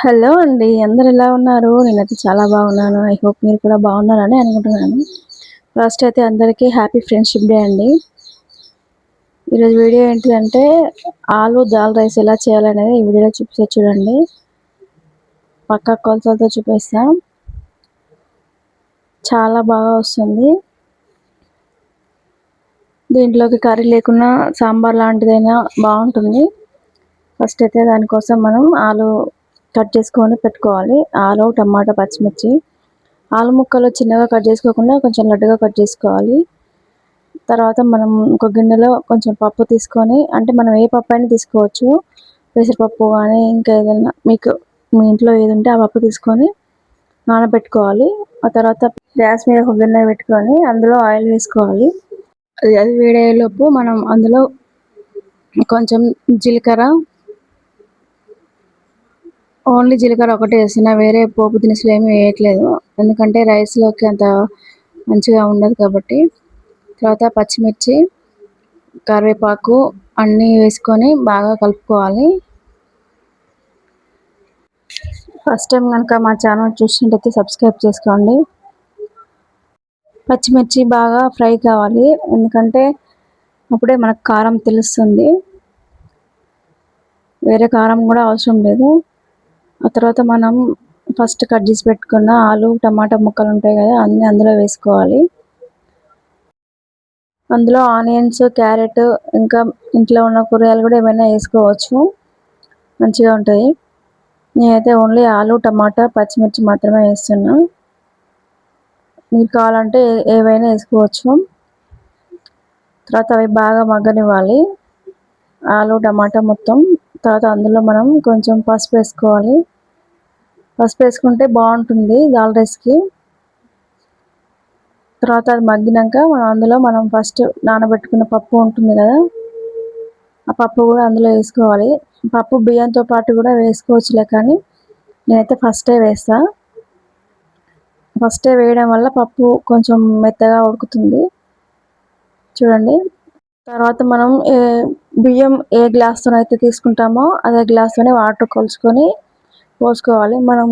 Hello అండి. అందరూ ఎలా ఉన్నారు? నేనైతే చాలా బాగున్నాను. ఐ హోప్ మీరు కూడా బాగున్నారని అనుకుంటున్నాను. ఫస్ట్ అయితే అందరికీ హ్యాపీ ఫ్రెండ్‌షిప్ డే అండి. ఈరోజు వీడియో ఏంటిదంటే ఆలు దాల్ రైస్ ఎలా చేయాలనేది ఈ వీడియోలో చూపిస్తా చూడండి. పక్కా కొలతలతో చూపిస్తా. చాలా బాగా వస్తుంది. దీంట్లోకి కర్రీ లేకున్నా సాంబార్ లాంటిదైనా బాగుంటుంది. ఫస్ట్ అయితే దానికోసం మనం ఆలు కట్ చేసుకొని పెట్టుకోవాలి. ఆలు, టమాటా, పచ్చిమిర్చి. ఆలు ముక్కలు చిన్నగా కట్ చేసుకోకుండా కొంచెం లడ్డుగా కట్ చేసుకోవాలి. తర్వాత మనం ఒక గిన్నెలో కొంచెం పప్పు తీసుకొని, అంటే మనం ఏ పప్పు అయినా తీసుకోవచ్చు. పెసరపప్పు కానీ ఇంకా ఏదైనా మీకు మీ ఇంట్లో ఏది ఉంటే ఆ పప్పు తీసుకొని నానబెట్టుకోవాలి. ఆ తర్వాత గ్యాస్ మీద ఒక గిన్నె పెట్టుకొని అందులో ఆయిల్ వేసుకోవాలి. అది వేడయ్యేలోపు మనం అందులో కొంచెం జీలకర్ర, ఓన్లీ జీలకర్ర ఒకటే వేస్తున్నా, వేరే పోపు దినుసులు ఏమీ వేయట్లేదు. ఎందుకంటే రైస్లోకి అంత మంచిగా ఉండదు కాబట్టి. తర్వాత పచ్చిమిర్చి, కరివేపాకు అన్నీ వేసుకొని బాగా కలుపుకోవాలి. ఫస్ట్ టైం కనుక మా ఛానల్ చూసినట్టయితే సబ్స్క్రైబ్ చేసుకోండి. పచ్చిమిర్చి బాగా ఫ్రై కావాలి, ఎందుకంటే అప్పుడే మనకు కారం తెలుస్తుంది. వేరే కారం కూడా అవసరం లేదు. ఆ తర్వాత మనం ఫస్ట్ కట్ చేసి పెట్టుకున్న ఆలు, టమాటా ముక్కలు ఉంటాయి కదా, అన్నీ అందులో వేసుకోవాలి. అందులో ఆనియన్స్, క్యారెట్ ఇంకా ఇంట్లో ఉన్న కూరగాయలు కూడా ఏమైనా వేసుకోవచ్చు, మంచిగా ఉంటాయి. నేనైతే ఓన్లీ ఆలు, టమాటా, పచ్చిమిర్చి మాత్రమే వేస్తున్నా. మీకు కావాలంటే ఏవైనా వేసుకోవచ్చు. తర్వాత అవి బాగా మగ్గనివ్వాలి, ఆలు టమాటా మొత్తం. తర్వాత అందులో మనం కొంచెం పసుపు వేసుకోవాలి. పసుపు వేసుకుంటే బాగుంటుంది దాల్ రైస్కి. తర్వాత అది మగ్గినాక అందులో మనం ఫస్ట్ నానబెట్టుకున్న పప్పు ఉంటుంది కదా, ఆ పప్పు కూడా అందులో వేసుకోవాలి. పప్పు బియ్యంతో పాటు కూడా వేసుకోవచ్చులే, కానీ నేనైతే ఫస్టే వేస్తా. ఫస్టే వేయడం వల్ల పప్పు కొంచెం మెత్తగా ఉడుకుతుంది చూడండి. తర్వాత మనం బియ్యం ఏ గ్లాస్తో అయితే తీసుకుంటామో అదే గ్లాస్తోనే వాటర్ కొలుచుకొని పోసుకోవాలి. మనం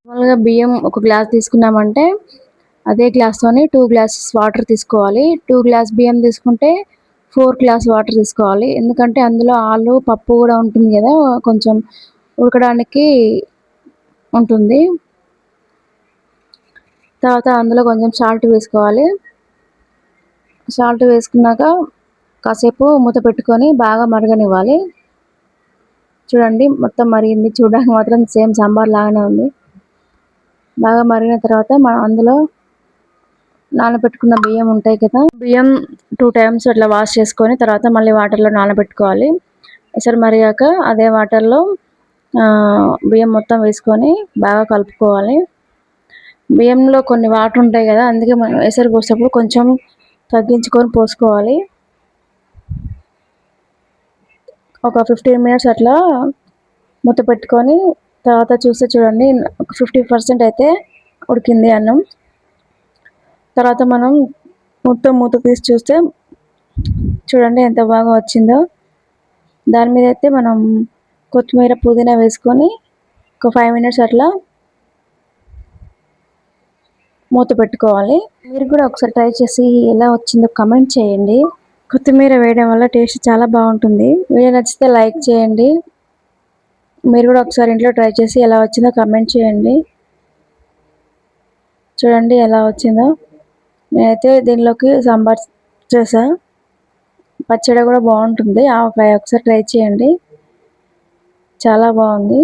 నార్మల్గా బియ్యం ఒక గ్లాస్ తీసుకున్నామంటే అదే గ్లాస్తోని 2 గ్లాసెస్ వాటర్ తీసుకోవాలి. 2 గ్లాస్ బియ్యం తీసుకుంటే 4 గ్లాస్ వాటర్ తీసుకోవాలి. ఎందుకంటే అందులో ఆలు, పప్పు కూడా ఉంటుంది కదా, కొంచెం ఉడకడానికి ఉంటుంది. తర్వాత అందులో కొంచెం సాల్ట్ వేసుకోవాలి. సాల్ట్ వేసుకున్నాక కాసేపు మూత పెట్టుకొని బాగా మరగనివ్వాలి. చూడండి మొత్తం మరిగింది, చూడడానికి మాత్రం సేమ్ సాంబార్ లాగానే ఉంది. బాగా మరిగిన తర్వాత మనం అందులో నానబెట్టుకున్న బియ్యం ఉంటాయి కదా, బియ్యం 2 టైమ్స్ అట్లా వాష్ చేసుకొని తర్వాత మళ్ళీ వాటర్లో నానబెట్టుకోవాలి. ఒకసారి మరిగాక అదే వాటర్లో బియ్యం మొత్తం వేసుకొని బాగా కలుపుకోవాలి. బియ్యంలో కొన్ని వాటర్ ఉంటాయి కదా, అందుకే మనం ఎసరు పోసేటప్పుడు కొంచెం తగ్గించుకొని పోసుకోవాలి. ఒక 15 మినిట్స్ అట్లా మూత పెట్టుకొని తర్వాత చూస్తే చూడండి ఒక 50% అయితే ఉడికింది అన్నం. తర్వాత మనం మొత్తం మూత తీసి చూస్తే చూడండి ఎంత బాగా వచ్చిందో. దాని మీద అయితే మనం కొత్తిమీర, పుదీనా వేసుకొని ఒక 5 మినిట్స్ అట్లా మూత పెట్టుకోవాలి. మీరు కూడా ఒకసారి ట్రై చేసి ఎలా వచ్చిందో కమెంట్ చేయండి. కొత్తిమీర వేయడం వల్ల టేస్ట్ చాలా బాగుంటుంది. వీడియో నచ్చితే లైక్ చేయండి. మీరు కూడా ఒకసారి ఇంట్లో ట్రై చేసి ఎలా వచ్చిందో కమెంట్ చేయండి. చూడండి ఎలా వచ్చిందో. నేనైతే దీనిలోకి సాంబార్ చేసా, పచ్చడి కూడా బాగుంటుంది, ఆవకాయ. ఒకసారి ట్రై చేయండి, చాలా బాగుంది.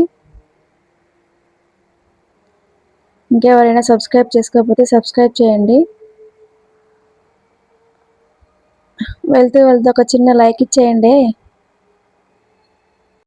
ఇంకెవరైనా సబ్స్క్రైబ్ చేసుకోకపోతే సబ్స్క్రైబ్ చేయండి. వెళ్తూ వెళ్తూ ఒక చిన్న లైక్ ఇచ్చేయండి.